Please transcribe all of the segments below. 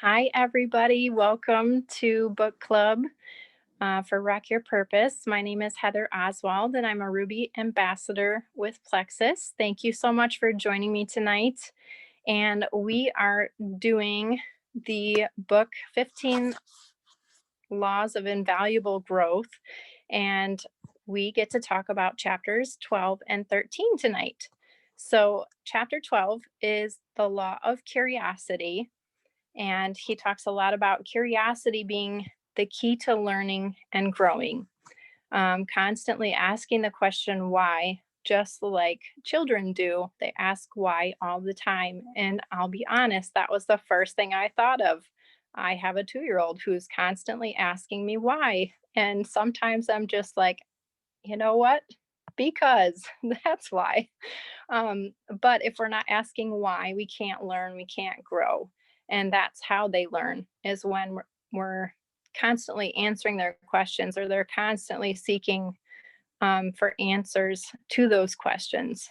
Hi, everybody. Welcome to Book Club for Rock Your Purpose. My name is Heather Oswald, and I'm a Ruby Ambassador with Plexus. Thank you so much for joining me tonight. And we are doing the book 15 Laws of Invaluable Growth. And we get to talk about chapters 12 and 13 tonight. So, chapter 12 is the law of curiosity, and he talks a lot about curiosity being the key to learning and growing. Constantly asking the question why, just like children do. They ask why all the time. And I'll be honest, that was the first thing I thought of. I have a 2-year-old who's constantly asking me why. And sometimes I'm just like, you know what? Because that's why. But if we're not asking why, we can't learn, we can't grow. And that's how they learn, is when we're constantly answering their questions, or they're constantly seeking for answers to those questions.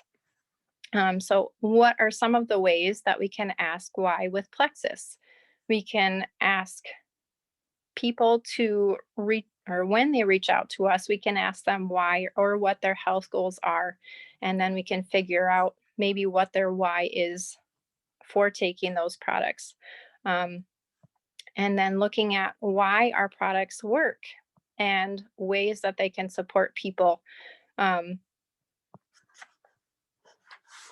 So, what are some of the ways that we can ask why with Plexus? We can ask people to reach, or when they reach out to us, we can ask them why or what their health goals are. And then we can figure out maybe what their why is for taking those products. Um, and then looking at why our products work and ways that they can support people. Um,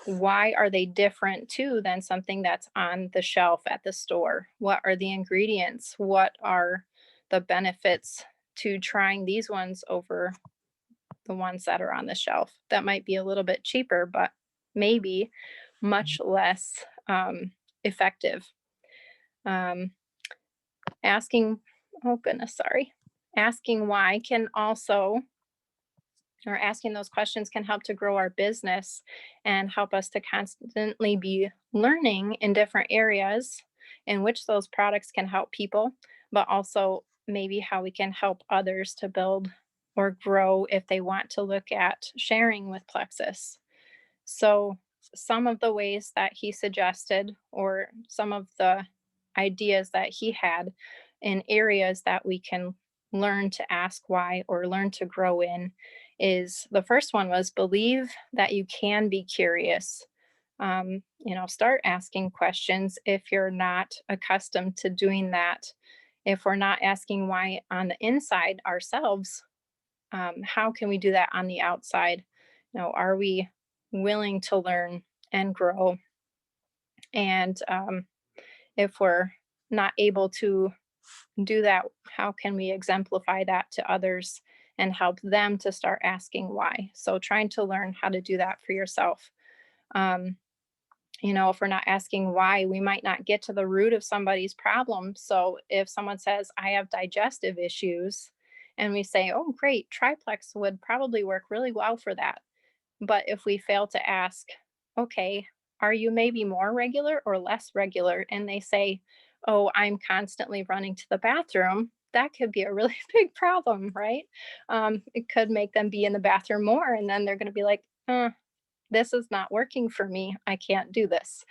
why are they different too than something that's on the shelf at the store? What are the ingredients? What are the benefits to trying these ones over the ones that are on the shelf? That might be a little bit cheaper, but maybe much less effective. Um, asking, oh goodness, sorry. Asking why can also, or asking those questions can help to grow our business and help us to constantly be learning in different areas in which those products can help people, but also maybe how we can help others to build or grow if they want to look at sharing with Plexus. So, some of the ways that he suggested, or some of the ideas that he had in areas that we can learn to ask why or learn to grow in, is the first one was believe that you can be curious. Start asking questions if you're not accustomed to doing that. If we're not asking why on the inside ourselves, how can we do that on the outside? Are we willing to learn and grow? And if we're not able to do that, how can we exemplify that to others and help them to start asking why? So, trying to learn how to do that for yourself. Um, if we're not asking why, we might not get to the root of somebody's problem. So, if someone says, I have digestive issues, and we say, oh, great, triplex would probably work really well for that. But if we fail to ask, okay, are you maybe more regular or less regular? And they say, oh, I'm constantly running to the bathroom. That could be a really big problem, right? It could make them be in the bathroom more. And then they're going to be like, this is not working for me. I can't do this.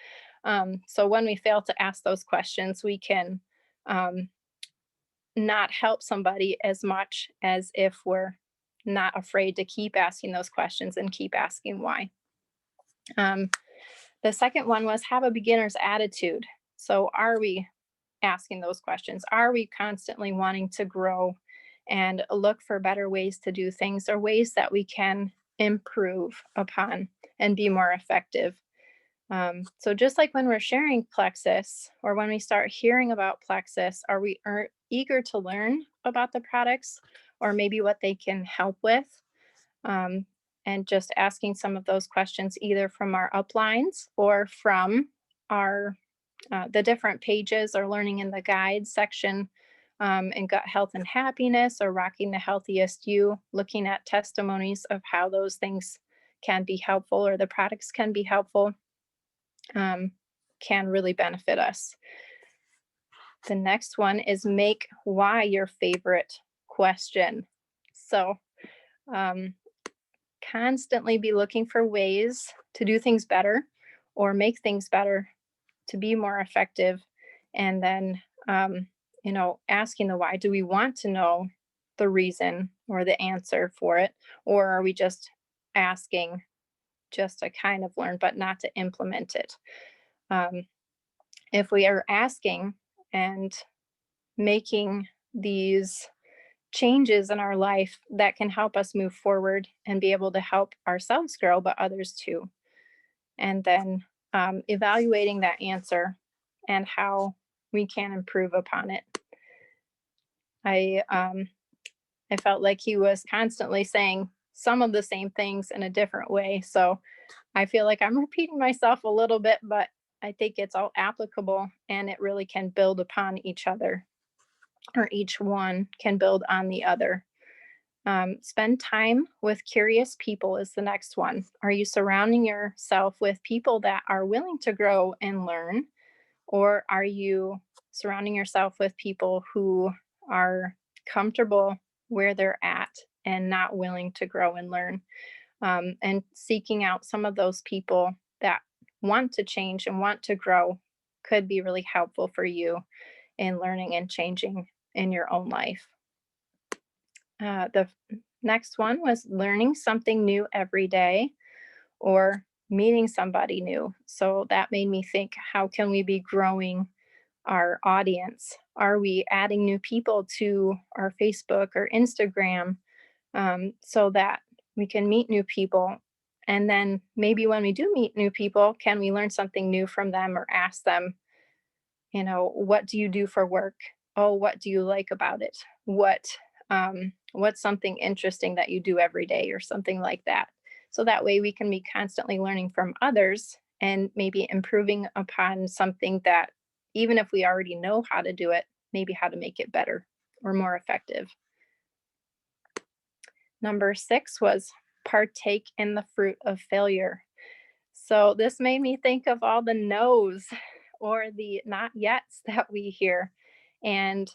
So when we fail to ask those questions, we can um, not help somebody as much as if we're not afraid to keep asking those questions and keep asking why. Um, the second one was have a beginner's attitude. So, are we asking those questions? Are we constantly wanting to grow and look for better ways to do things, or ways that we can improve upon and be more effective? So, just like when we're sharing Plexus, or when we start hearing about Plexus, are we eager to learn about the products, or maybe what they can help with? um, and just asking some of those questions either from our uplines or from our the different pages, or learning in the guide section, in gut health and happiness, or rocking the healthiest you, looking at testimonies of how those things can be helpful, or the products can be helpful, um, can really benefit us. The next one is make why your favorite question. So um, constantly be looking for ways to do things better or make things better to be more effective. And then um, asking the why. Do we want to know the reason or the answer for it? Or are we just asking just to kind of learn, but not to implement it? Um, if we are asking and making these changes in our life that can help us move forward and be able to help ourselves grow, but others too. And then evaluating that answer and how we can improve upon it. I I felt like he was constantly saying some of the same things in a different way. So I feel like I'm repeating myself a little bit, but I think it's all applicable and it really can build upon each other, or each one can build on the other. Spend time with curious people is the next one. Are you surrounding yourself with people that are willing to grow and learn? Or are you surrounding yourself with people who are comfortable where they're at and not willing to grow and learn? And seeking out some of those people that want to change and want to grow could be really helpful for you in learning and changing in your own life. The next one was learning something new every day or meeting somebody new. So that made me think, how can we be growing our audience? Are we adding new people to our Facebook or Instagram, so that we can meet new people? And then maybe when we do meet new people, can we learn something new from them or ask them, what do you do for work? Oh, what do you like about it? What's something interesting that you do every day or something like that? So that way we can be constantly learning from others and maybe improving upon something that, even if we already know how to do it, maybe how to make it better or more effective. Number 6 was partake in the fruit of failure. So this made me think of all the no's or the not yets that we hear. And,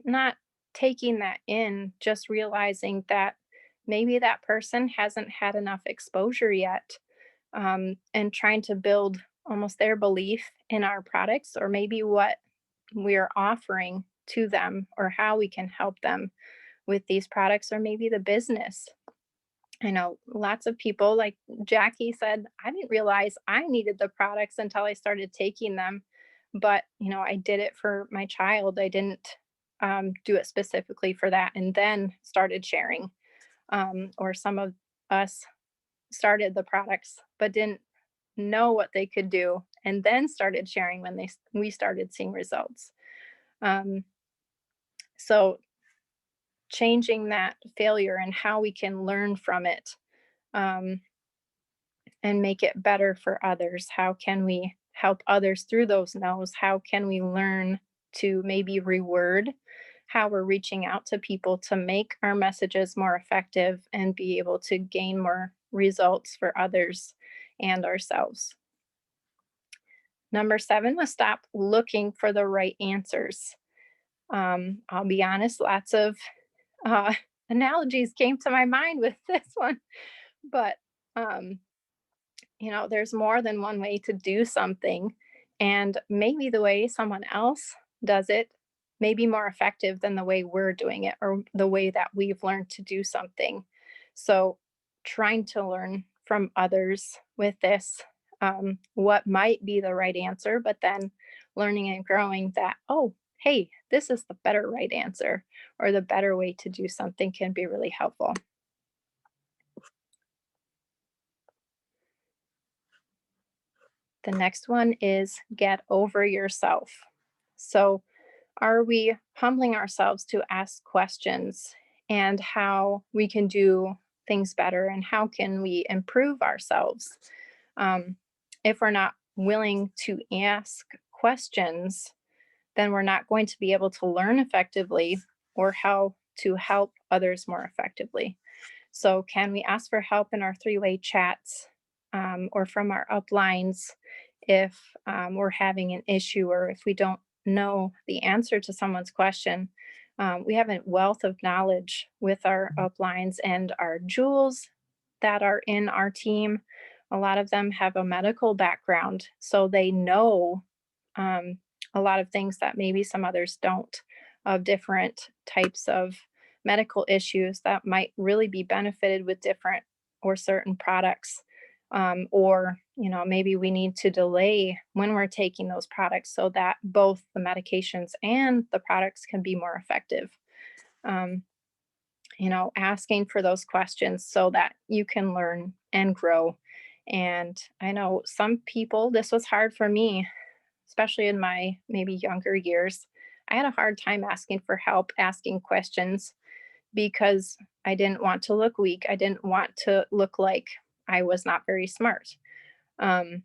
not taking that in, just realizing that maybe that person hasn't had enough exposure yet, and trying to build almost their belief in our products, or maybe what we're offering to them, or how we can help them with these products, or maybe the business. I know lots of people, like Jackie said, I didn't realize I needed the products until I started taking them. But, I did it for my child. I didn't do it specifically for that and then started sharing. Or some of us started the products but didn't know what they could do and then started sharing when we started seeing results. Um, so changing that failure and how we can learn from it, um, and make it better for others. How can we help others through those no's? How can we learn to maybe reword how we're reaching out to people to make our messages more effective and be able to gain more results for others and ourselves? Number 7 was stop looking for the right answers. I'll be honest, lots of uh, analogies came to my mind with this one, but um, there's more than one way to do something. And maybe the way someone else does it may be more effective than the way we're doing it or the way that we've learned to do something. So, trying to learn from others with this, what might be the right answer, but then learning and growing that, oh, hey, this is the better right answer, or the better way to do something can be really helpful. The next one is get over yourself. So, are we humbling ourselves to ask questions and how we can do things better and how can we improve ourselves? Um, if we're not willing to ask questions, then we're not going to be able to learn effectively or how to help others more effectively. So, can we ask for help in our three-way chats, or from our uplines if we're having an issue or if we don't know the answer to someone's question? We have a wealth of knowledge with our uplines and our jewels that are in our team. A lot of them have a medical background, so they know, um, a lot of things that maybe some others don't, of different types of medical issues that might really be benefited with different or certain products. Or, maybe we need to delay when we're taking those products so that both the medications and the products can be more effective. Um, asking for those questions so that you can learn and grow. And I know some people, this was hard for me, especially in my maybe younger years. I had a hard time asking for help, asking questions because I didn't want to look weak. I didn't want to look like I was not very smart. Um,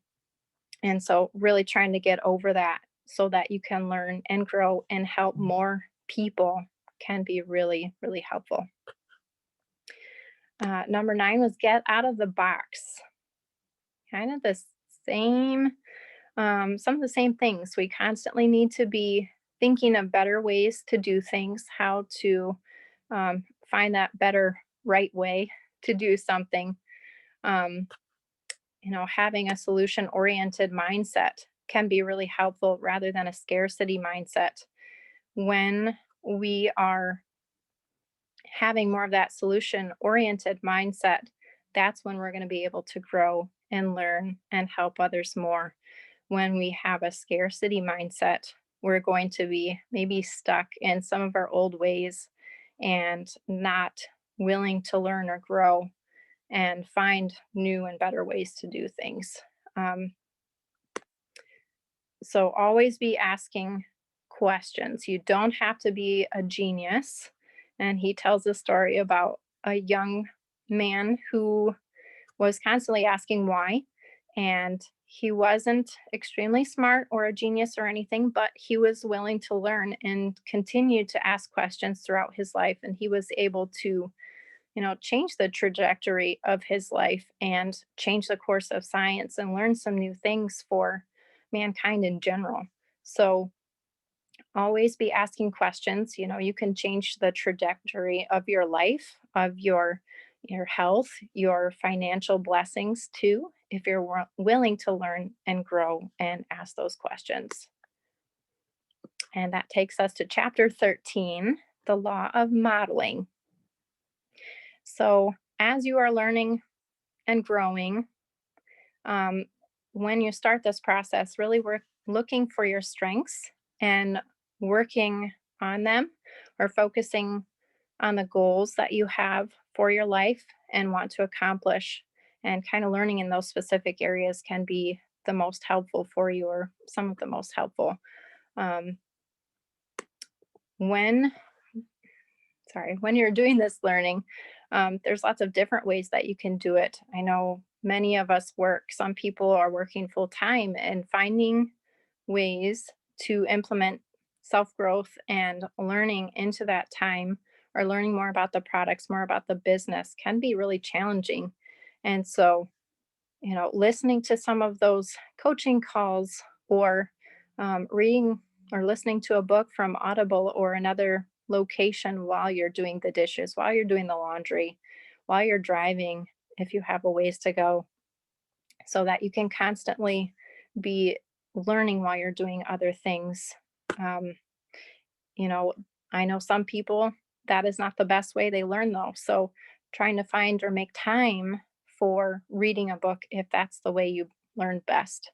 and so, really trying to get over that so that you can learn and grow and help more people can be really, really helpful. Number 9 was get out of the box. Kind of the same, some of the same things. We constantly need to be thinking of better ways to do things, how to find that better right way to do something. Um, having a solution oriented mindset can be really helpful rather than a scarcity mindset. When we are having more of that solution oriented mindset, that's when we're going to be able to grow and learn and help others more. When we have a scarcity mindset, we're going to be maybe stuck in some of our old ways and not willing to learn or grow and find new and better ways to do things. Um, so always be asking questions. You don't have to be a genius. And he tells a story about a young man who was constantly asking why. And he wasn't extremely smart or a genius or anything, but he was willing to learn and continue to ask questions throughout his life. And he was able to, change the trajectory of his life and change the course of science and learn some new things for mankind in general. So always be asking questions. You can change the trajectory of your life, of your health, your financial blessings too, if you're willing to learn and grow and ask those questions. And that takes us to chapter 13, the law of modeling. So as you are learning and growing, um, when you start this process, really work looking for your strengths and working on them, or focusing on the goals that you have for your life and want to accomplish, and kind of learning in those specific areas can be the most helpful for you, or some of the most helpful. Um, when when you're doing this learning, there's lots of different ways that you can do it. I know many of us work, some people are working full time, and finding ways to implement self growth and learning into that time, or learning more about the products, more about the business, can be really challenging. And so, listening to some of those coaching calls, or reading or listening to a book from Audible or another location while you're doing the dishes, while you're doing the laundry, while you're driving, if you have a ways to go, so that you can constantly be learning while you're doing other things. Um, you know, I know some people that is not the best way they learn though. So trying to find or make time for reading a book if that's the way you learn best.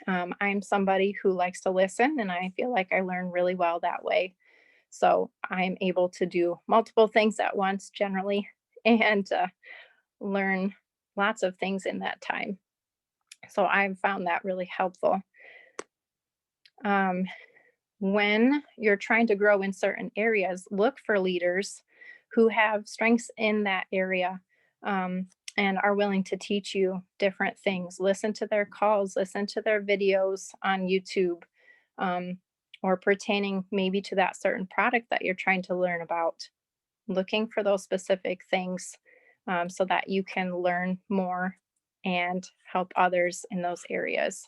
I'm somebody who likes to listen, and I feel like I learn really well that way. So I'm able to do multiple things at once generally, and learn lots of things in that time. So I've found that really helpful. Um, when you're trying to grow in certain areas, look for leaders who have strengths in that area, um, and are willing to teach you different things. Listen to their calls, listen to their videos on YouTube, um, or pertaining maybe to that certain product that you're trying to learn about. Looking for those specific things, so that you can learn more and help others in those areas.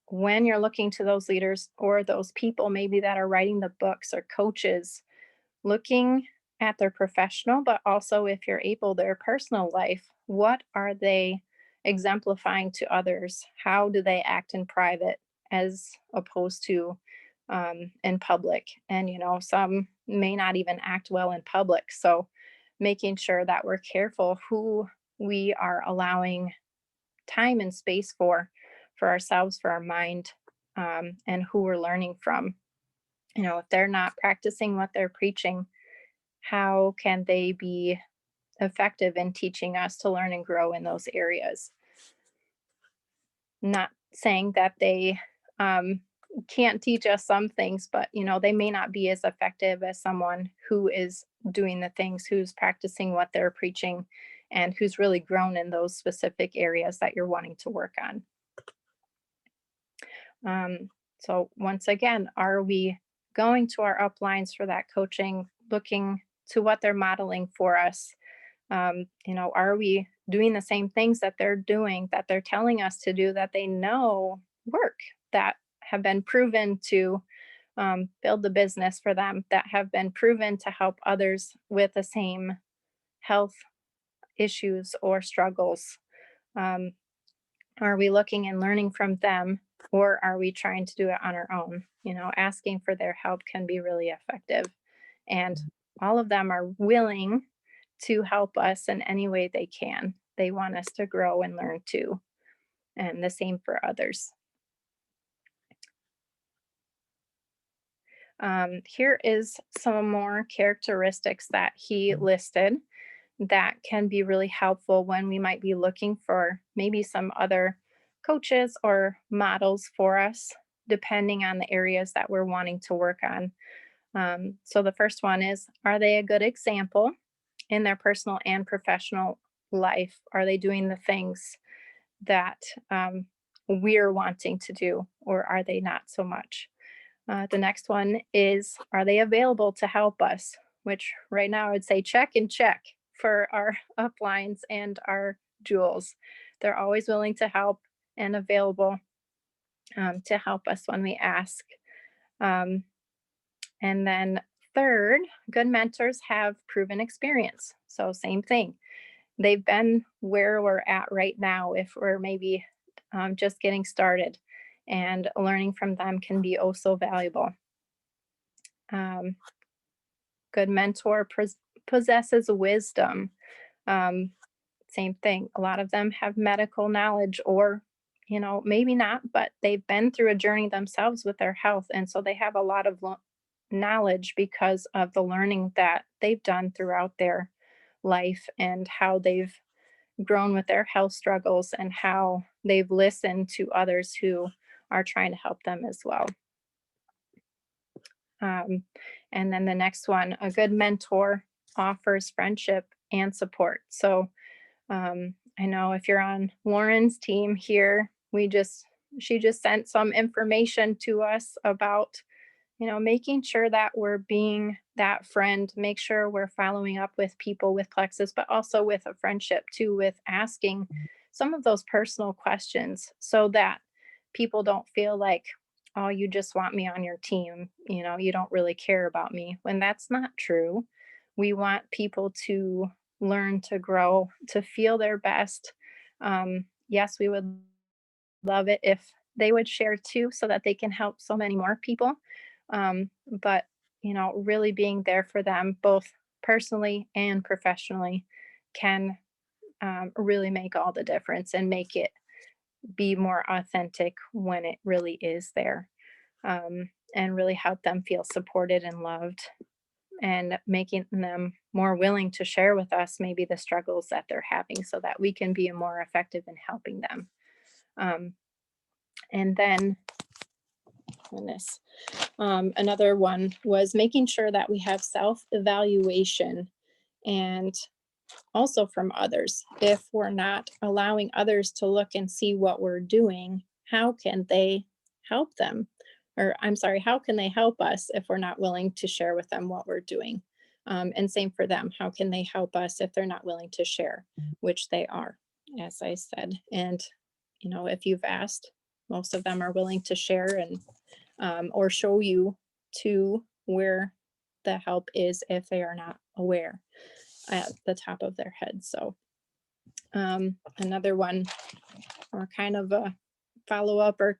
When you're looking to those leaders or those people maybe that are writing the books or coaches, looking at their professional, but also if you're able, their personal life. What are they exemplifying to others. How do they act in private as opposed to in public? And, some may not even act well in public. So making sure that we're careful who we are allowing time and space for ourselves, for our mind, and who we're learning from. If they're not practicing what they're preaching, how can they be effective in teaching us to learn and grow in those areas? Not saying that they um, can't teach us some things, but they may not be as effective as someone who is doing the things, who's practicing what they're preaching, and who's really grown in those specific areas that you're wanting to work on. So once again, are we going to our uplines for that coaching, looking to what they're modeling for us? Are we doing the same things that they're doing, that they're telling us to do, that they know work, that have been proven to build the business for them, that have been proven to help others with the same health issues or struggles? Um, are we looking and learning from them, or are we trying to do it on our own? Asking for their help can be really effective. And all of them are willing to help us in any way they can. They want us to grow and learn too. And the same for others. Here is some more characteristics that he listed that can be really helpful when we might be looking for maybe some other coaches or models for us, depending on the areas that we're wanting to work on. So the first one is, are they a good example in their personal and professional life? Are they doing the things that we're wanting to do, or are they not so much? The next one is, are they available to help us? Which right now I would say check and check for our uplines and our jewels. They're always willing to help and available to help us when we ask. Um, and then third, good mentors have proven experience. So same thing. They've been where we're at right now if we're maybe just getting started, and learning from them can be oh so valuable. Um, good mentor possesses wisdom. Um, Same thing. A lot of them have medical knowledge, or, maybe not, but they've been through a journey themselves with their health. And so they have a lot of knowledge because of the learning that they've done throughout their life, and how they've grown with their health struggles, and how they've listened to others who are trying to help them as well. Um, and then the next one, a good mentor offers friendship and support. So I know if you're on Lauren's team here, she just sent some information to us about, making sure that we're being that friend, make sure we're following up with people with plexus, but also with a friendship too, with asking some of those personal questions, so that people don't feel like, oh, you just want me on your team, you don't really care about me, when that's not true. We want people to learn, to grow, to feel their best. Yes, we would love it if they would share too, so that they can help so many more people. But, really being there for them, both personally and professionally, can really make all the difference and make it be more authentic when it really is there, and really help them feel supported and loved, and making them more willing to share with us maybe the struggles that they're having, so that we can be more effective in helping them. Um, and then, goodness, another one was making sure that we have self evaluation, and also from others. If we're not allowing others to look and see what we're doing, how can they help them? Or, I'm sorry, how can they help us if we're not willing to share with them what we're doing? And same for them. How can they help us if they're not willing to share, which they are, as I said. And, if you've asked, most of them are willing to share, and or show you to where the help is if they are not aware at the top of their head. So Another one, or kind of a follow up or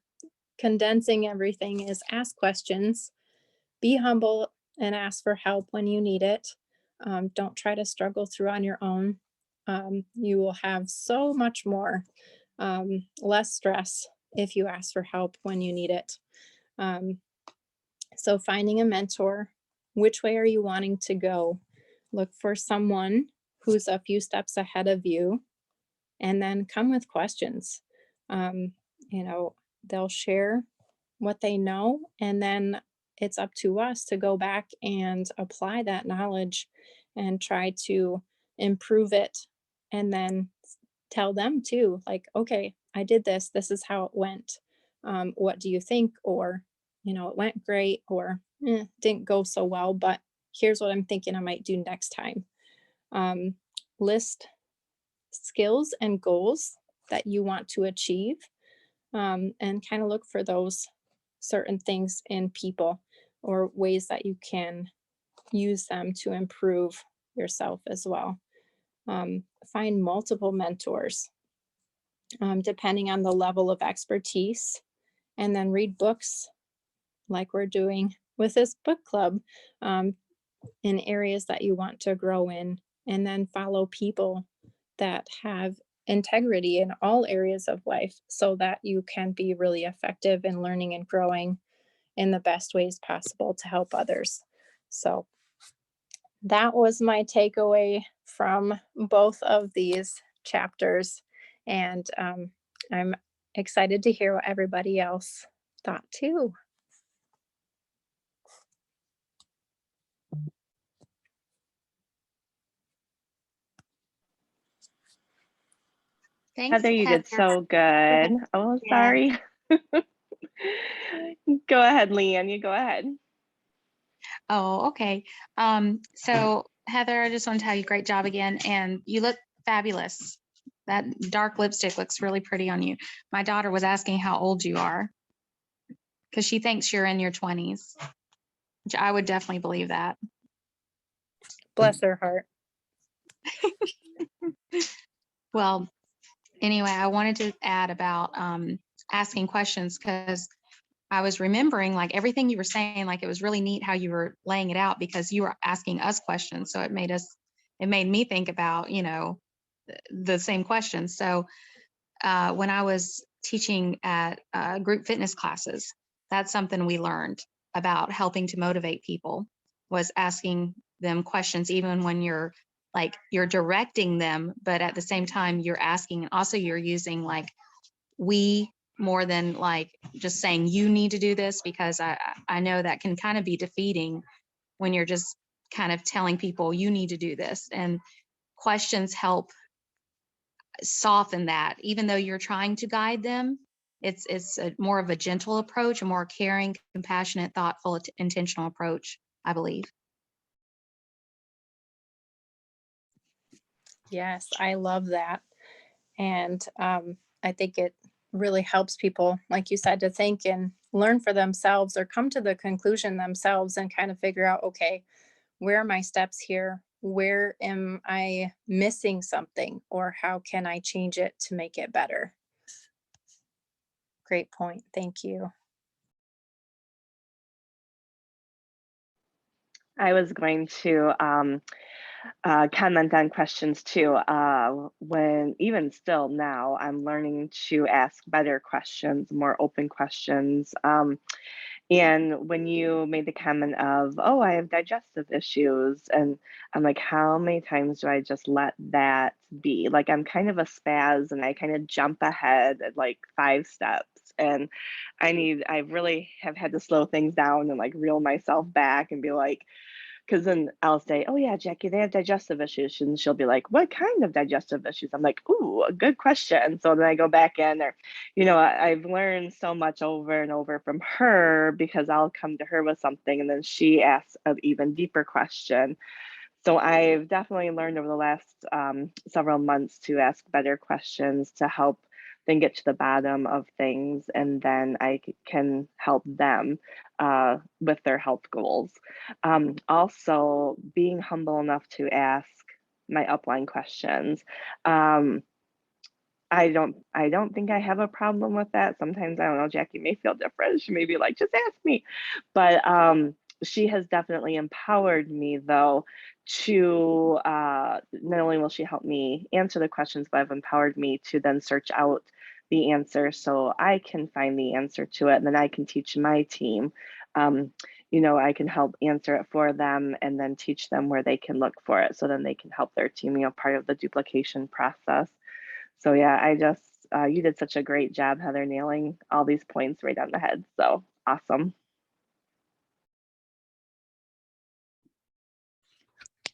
condensing everything, is ask questions, be humble, and ask for help when you need it. Don't try to struggle through on your own. You will have so much more, less stress if you ask for help when you need it. Um, so, finding a mentor, which way are you wanting to go? Look for someone who's a few steps ahead of you, and then come with questions. Um, you know, they'll share what they know, and then it's up to us to go back and apply that knowledge and try to improve it. And then tell them too, like, okay, I did this, this is how it went. What do you think? Or, it went great, or didn't go so well, but here's what I'm thinking I might do next time. Um, List skills and goals that you want to achieve, and kind of look for those certain things in people, or ways that you can use them to improve yourself as well. Find multiple mentors, depending on the level of expertise, and then read books like we're doing with this book club, um, in areas that you want to grow in, and then follow people that have integrity in all areas of life so that you can be really effective in learning and growing in the best ways possible to help others. So that was my takeaway from both of these chapters. And I'm excited to hear what everybody else thought too. Thanks, Heather, you did Heather. so good. Oh, Yeah. sorry. Go ahead, Leanne, you go ahead. Oh, okay. So Heather, I just want to tell you, great job again. And you look fabulous. That dark lipstick looks really pretty on you. My daughter was asking how old you are because she thinks you're in your 20s, which I would definitely believe that. Bless her heart. Well, anyway, I wanted to add about asking questions because I was remembering like everything you were saying, like it was really neat how you were laying it out because you were asking us questions. So it made me think about, the same questions. So when I was teaching at group fitness classes, that's something we learned about helping to motivate people, was asking them questions, even when you're directing them, but at the same time you're asking, and also you're using like we, more than like just saying you need to do this, because I know that can kind of be defeating when you're just kind of telling people you need to do this. And questions help soften that, even though you're trying to guide them. It's more of a gentle approach, a more caring, compassionate, thoughtful, intentional approach, I believe. Yes, I love that. And I think it really helps people, like you said, to think and learn for themselves, or come to the conclusion themselves and kind of figure out, okay, where are my steps here? Where am I missing something? Or how can I change it to make it better? Great point. Thank you. I was going to comment on questions too. When even still now, I'm learning to ask better questions, more open questions. And when you made the comment of, oh, I have digestive issues, and I'm like, how many times do I just let that be? Like, I'm kind of a spaz and I kind of jump ahead at like 5 steps. And I really have had to slow things down and like reel myself back and be like, because then I'll say, oh, yeah, Jackie, they have digestive issues. And she'll be like, what kind of digestive issues? I'm like, ooh, a good question. So then I go back in, or, I've learned so much over and over from her, because I'll come to her with something and then she asks an even deeper question. So I've definitely learned over the last several months to ask better questions to help then get to the bottom of things, and then I can help them with their health goals. Also, being humble enough to ask my upline questions. I don't think I have a problem with that. Sometimes, I don't know, Jackie may feel different. She may be like, "Just ask me." But, she has definitely empowered me though to, not only will she help me answer the questions, but have empowered me to then search out the answer so I can find the answer to it, and then I can teach my team. Um, I can help answer it for them and then teach them where they can look for it so then they can help their team, part of the duplication process. So yeah, you did such a great job, Heather, nailing all these points right on the head. So awesome.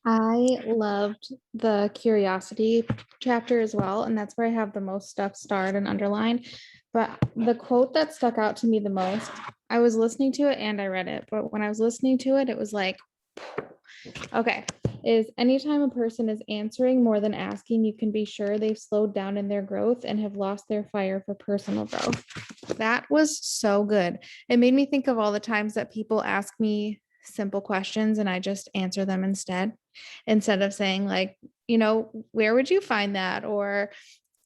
I loved the curiosity chapter as well, and that's where I have the most stuff starred and underlined. But the quote that stuck out to me the most, I was listening to it and I read it, but when I was listening to it, it was like, okay, is anytime a person is answering more than asking, you can be sure they've slowed down in their growth and have lost their fire for personal growth. That was so good. It made me think of all the times that people ask me simple questions and I just answer them instead of saying like, where would you find that? Or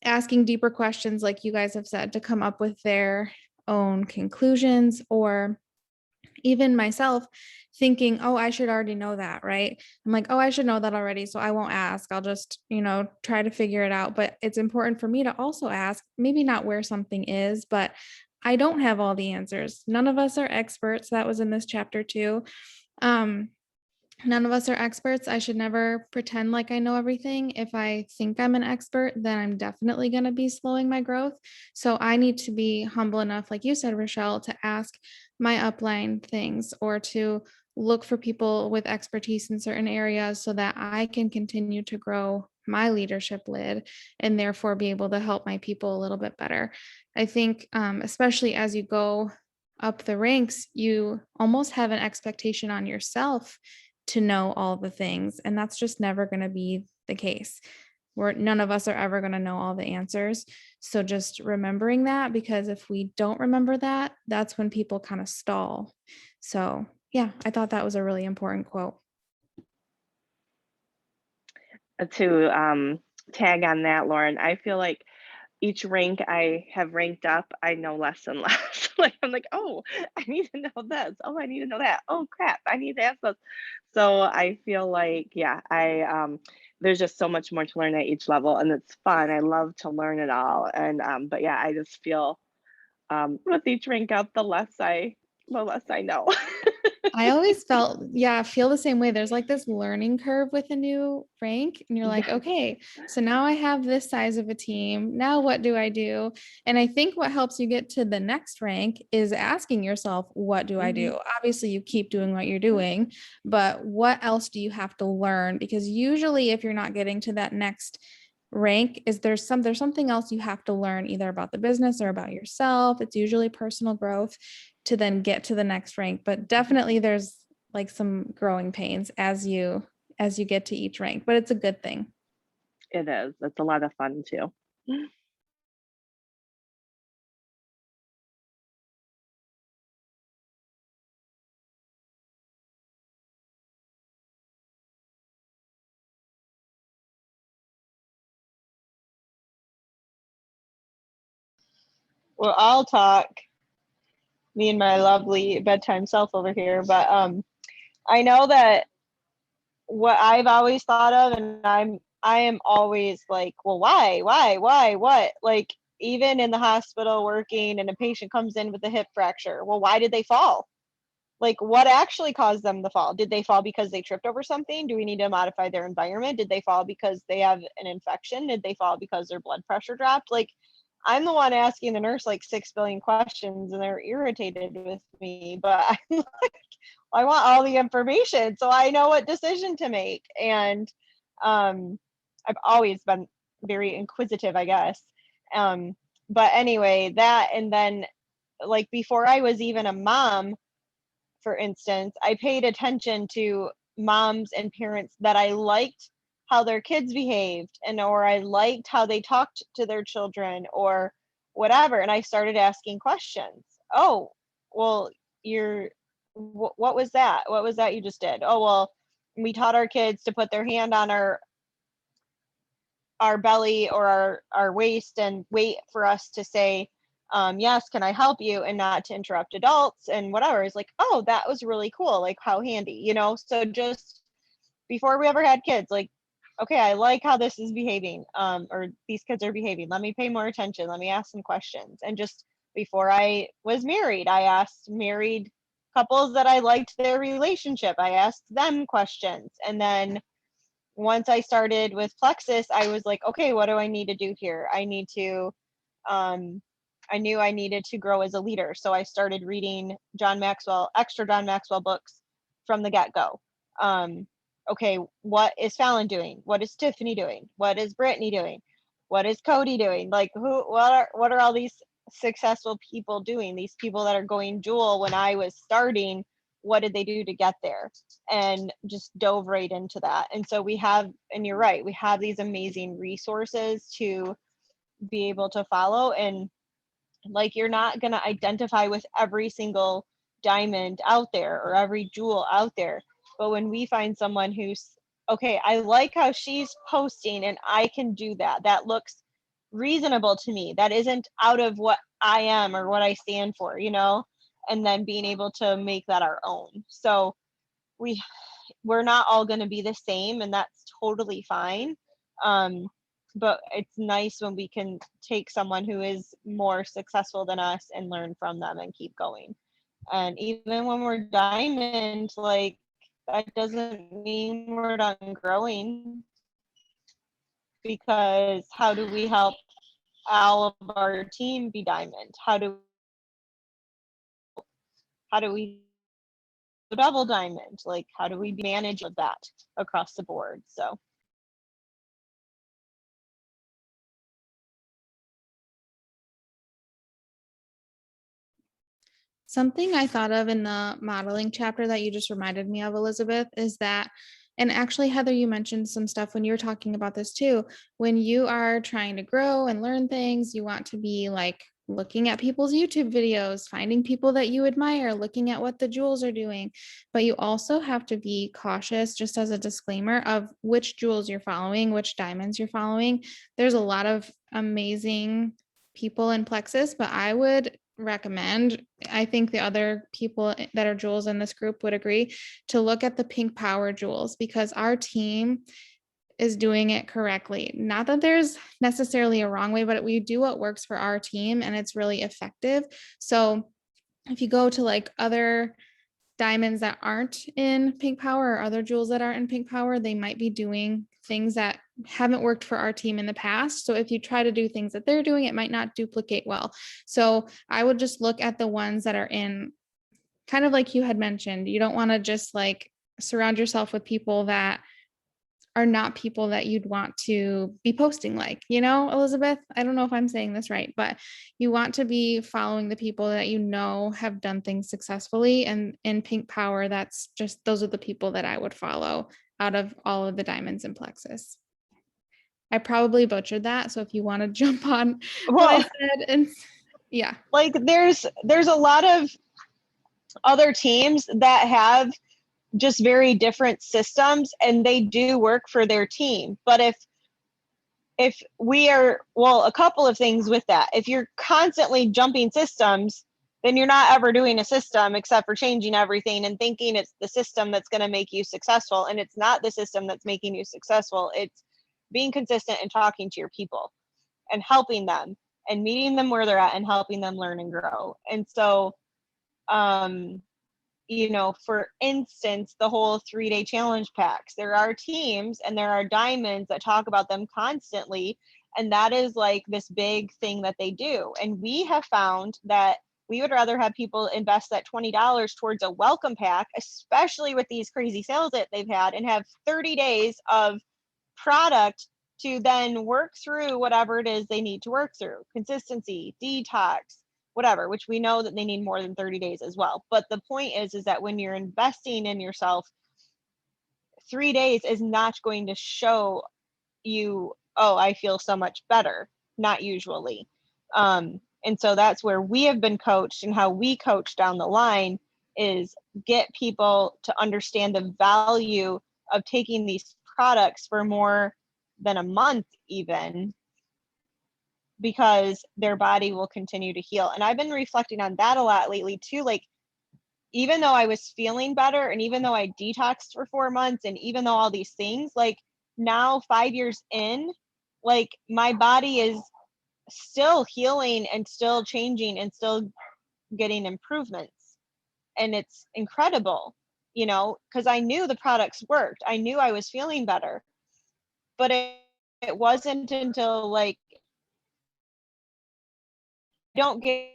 asking deeper questions like you guys have said to come up with their own conclusions, or even myself thinking, oh, I should already know that, right? I'm like, oh, I should know that already. So I won't ask. I'll just, try to figure it out. But it's important for me to also ask, maybe not where something is, but I don't have all the answers. None of us are experts. That was in this chapter too. Um, None of us are experts. I should never pretend like I know everything. If I think I'm an expert, then I'm definitely going to be slowing my growth. So I need to be humble enough, like you said, Rochelle, to ask my upline things or to look for people with expertise in certain areas so that I can continue to grow my leadership lid and therefore be able to help my people a little bit better. I think, especially as you go up the ranks, you almost have an expectation on yourself to know all the things. And that's just never going to be the case. None of us are ever going to know all the answers. So just remembering that, because if we don't remember that, that's when people kind of stall. So yeah, I thought that was a really important quote. To tag on that, Lauren, I feel like each rank I have ranked up, I know less and less. Like I'm like, oh, I need to know this. Oh, I need to know that. Oh crap, I need to ask this. So I feel like, yeah, I there's just so much more to learn at each level, and it's fun. I love to learn it all, and but yeah, I just feel with each rank up, the less I know. I always feel the same way. There's like this learning curve with a new rank, and you're like, Yes. okay, so now I have this size of a team. Now what do I do? And I think what helps you get to the next rank is asking yourself, what do I Hmm. do? Obviously, you keep doing what you're doing, but what else do you have to learn? Because usually, if you're not getting to that next rank, there's something else you have to learn either about the business or about yourself. It's usually personal growth to then get to the next rank, but definitely there's like some growing pains as you get to each rank, but it's a good thing. It is. It's a lot of fun too. Well, I'll talk, me and my lovely bedtime self over here, but I know that what I've always thought of, and I am always like, well, why, what? Like, even in the hospital working and a patient comes in with a hip fracture, well, why did they fall? Like, what actually caused them to fall? Did they fall because they tripped over something? Do we need to modify their environment? Did they fall because they have an infection? Did they fall because their blood pressure dropped? Like, I'm the one asking the nurse like 6 billion questions and they're irritated with me, but I'm like, I want all the information so I know what decision to make. And um, I've always been very inquisitive, I guess. Um, but anyway, that, and then like before I was even a mom, for instance, I paid attention to moms and parents that I liked how their kids behaved, and or I liked how they talked to their children or whatever, and I started asking questions. Oh, well, you're what was that? What was that you just did? Oh, well, we taught our kids to put their hand on our our belly or our waist and wait for us to say, yes, can I help you, and not to interrupt adults and whatever. Is like, oh, that was really cool. Like, how handy, you know? So just before we ever had kids, like, okay, I like how this is behaving, or these kids are behaving. Let me pay more attention. Let me ask some questions. And just before I was married, I asked married couples that I liked their relationship. I asked them questions. And then once I started with Plexus, I was like, okay, what do I need to do here? I need to, I knew I needed to grow as a leader. So I started reading extra John Maxwell books from the get go. Okay, what is Fallon doing? What is Tiffany doing? What is Brittany doing? What is Cody doing? Like, what are all these successful people doing? These people that are going Jewel when I was starting, what did they do to get there? And just dove right into that. And so we have, and you're right, we have these amazing resources to be able to follow. And like, you're not going to identify with every single diamond out there or every jewel out there. But when we find someone who's, okay, I like how she's posting and I can do that. That looks reasonable to me. That isn't out of what I am or what I stand for, you know? And then being able to make that our own. So we're not all going to be the same, and that's totally fine. But it's nice when we can take someone who is more successful than us and learn from them and keep going. And even when we're diamond, like, that doesn't mean we're done growing, because how do we help all of our team be diamond? How do we double diamond? Like, how do we manage of that across the board? So Something I thought of in the modeling chapter that you just reminded me of, Elizabeth, is that, and actually, Heather, you mentioned some stuff when you were talking about this too. When you are trying to grow and learn things, you want to be like looking at people's YouTube videos, finding people that you admire, looking at what the jewels are doing. But you also have to be cautious, just as a disclaimer, of which jewels you're following, which diamonds you're following. There's a lot of amazing people in Plexus, but I would recommend, I think the other people that are jewels in this group would agree, to look at the pink power jewels, because our team is doing it correctly. Not that there's necessarily a wrong way, but we do what works for our team and it's really effective. So if you go to like other diamonds that aren't in pink power or other jewels that aren't in pink power, they might be doing things that haven't worked for our team in the past. So if you try to do things that they're doing, it might not duplicate well. So I would just look at the ones that are in, kind of like you had mentioned, you don't want to just like surround yourself with people that are not people that you'd want to be posting, like, you know, Elizabeth, I don't know if I'm saying this right, but you want to be following the people that you know have done things successfully. And in pink power, that's just, those are the people that I would follow out of all of the diamonds in Plexus. I probably butchered that, so if you want to jump on what I well, said, and yeah. like, there's a lot of other teams that have just very different systems, and they do work for their team. But if we are, well, a couple of things with that. If you're constantly jumping systems, then you're not ever doing a system except for changing everything and thinking it's the system that's going to make you successful. And it's not the system that's making you successful. It's being consistent and talking to your people and helping them and meeting them where they're at and helping them learn and grow. And so, you know, for instance, the whole 3-day challenge packs, there are teams and there are diamonds that talk about them constantly. And that is like this big thing that they do. And we have found that we would rather have people invest that $20 towards a welcome pack, especially with these crazy sales that they've had, and have 30 days of product to then work through whatever it is they need to work through, consistency, detox, whatever, which we know that they need more than 30 days as well. But the point is that when you're investing in yourself, 3 days is not going to show you, oh, I feel so much better. Not usually. And so that's where we have been coached, and how we coach down the line is get people to understand the value of taking these products for more than a month even, because their body will continue to heal. And I've been reflecting on that a lot lately too. Like, even though I was feeling better, and even though I detoxed for 4 months, and even though all these things, like now 5 years in, like my body is still healing and still changing and still getting improvements. And it's incredible, because I knew the products worked. I knew I was feeling better. But it wasn't until like don't get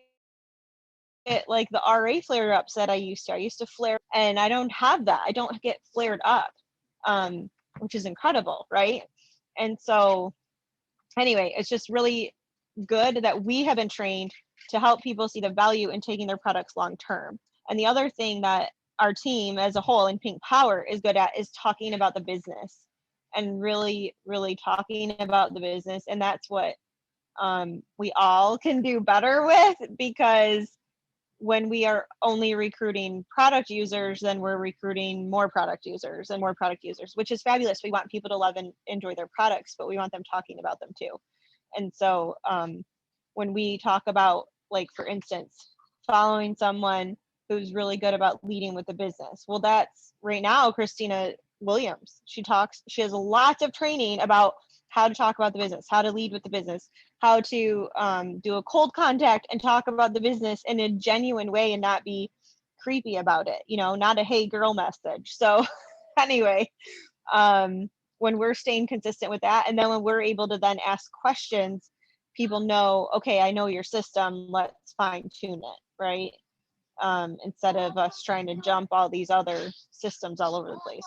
like the RA flare ups that I used to. I used to flare, and I don't have that. I don't get flared up, which is incredible, right? And so, anyway, it's just really good that we have been trained to help people see the value in taking their products long term. And the other thing that our team as a whole in Pink Power is good at is talking about the business, and really, really talking about the business. And that's what we all can do better with, because when we are only recruiting product users, then we're recruiting more product users and more product users, which is fabulous. We want people to love and enjoy their products, but we want them talking about them too. And so when we talk about, like, for instance, following someone who's really good about leading with the business, well, that's right now Christina Williams. She has lots of training about how to talk about the business, how to lead with the business, how to do a cold contact and talk about the business in a genuine way and not be creepy about it, not a hey girl message. So anyway, when we're staying consistent with that, and then when we're able to then ask questions, people know, okay, I know your system, let's fine tune it, right? Instead of us trying to jump all these other systems all over the place.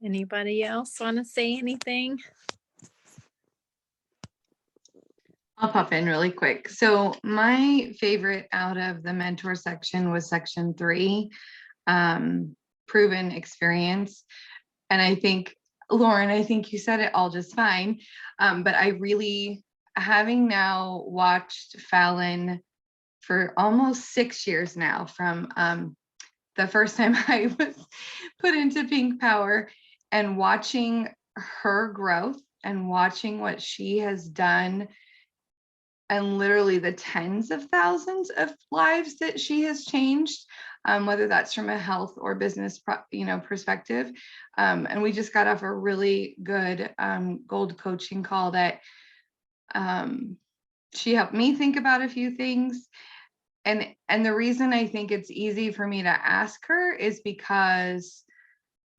Anybody else want to say anything? I'll pop in really quick. So my favorite out of the mentor section was section 3, proven experience. And I think, Lauren, I think you said it all just fine. But I really, having now watched Fallon for almost 6 years now, from the first time I was put into Pink Power, and watching her growth and watching what she has done, and literally the tens of thousands of lives that she has changed, whether that's from a health or business perspective. And we just got off a really good gold coaching call that she helped me think about a few things. And the reason I think it's easy for me to ask her is because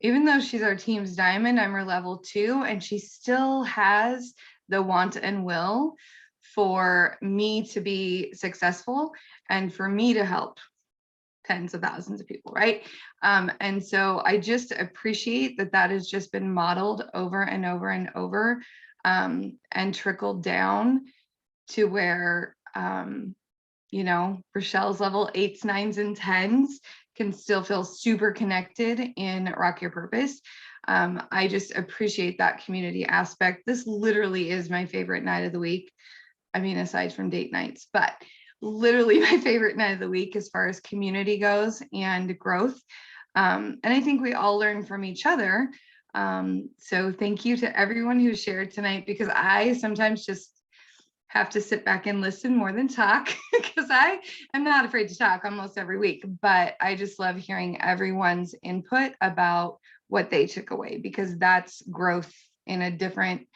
even though she's our team's diamond, I'm her level 2, and she still has the want and will for me to be successful and for me to help tens of thousands of people, right? And so I just appreciate that has just been modeled over and over and over, and trickled down to where Rochelle's level 8s, 9s, and 10s can still feel super connected in Rock Your Purpose. I just appreciate that community aspect. This literally is my favorite night of the week. I mean, aside from date nights, but literally my favorite night of the week as far as community goes and growth. And I think we all learn from each other. So thank you to everyone who shared tonight, because I sometimes just have to sit back and listen more than talk, because I am not afraid to talk almost every week, but I just love hearing everyone's input about what they took away, because that's growth in a different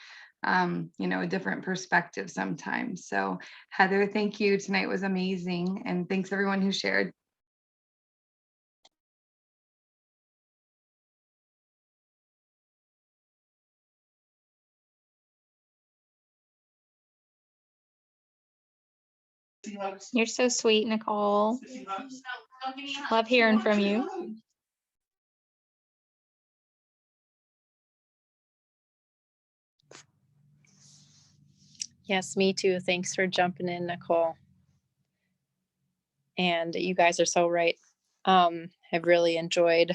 a different perspective sometimes. So Heather, thank you. Tonight was amazing. And thanks everyone who shared. You're so sweet, Nicole. Love hearing from you. Yes, me too. Thanks for jumping in, Nicole. And you guys are so right. I've really enjoyed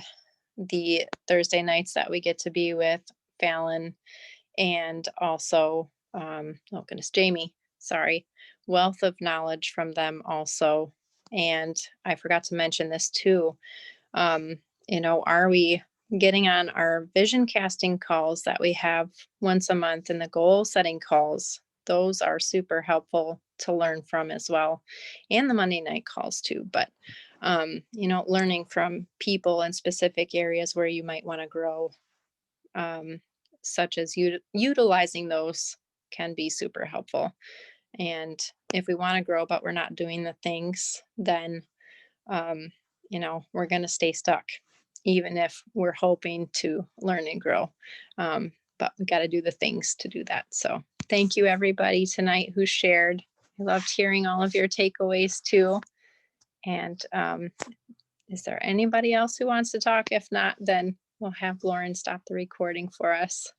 the Thursday nights that we get to be with Fallon and also, oh goodness, Jamie, sorry, wealth of knowledge from them also. And I forgot to mention this too. Are we getting on our vision casting calls that we have once a month and the goal setting calls? Those are super helpful to learn from as well, and the Monday night calls too. But, learning from people in specific areas where you might want to grow, such as utilizing those can be super helpful. And if we want to grow, but we're not doing the things, then we're going to stay stuck, even if we're hoping to learn and grow. But we got to do the things to do that. So thank you, everybody tonight who shared. I loved hearing all of your takeaways too. And is there anybody else who wants to talk? If not, then we'll have Lauren stop the recording for us.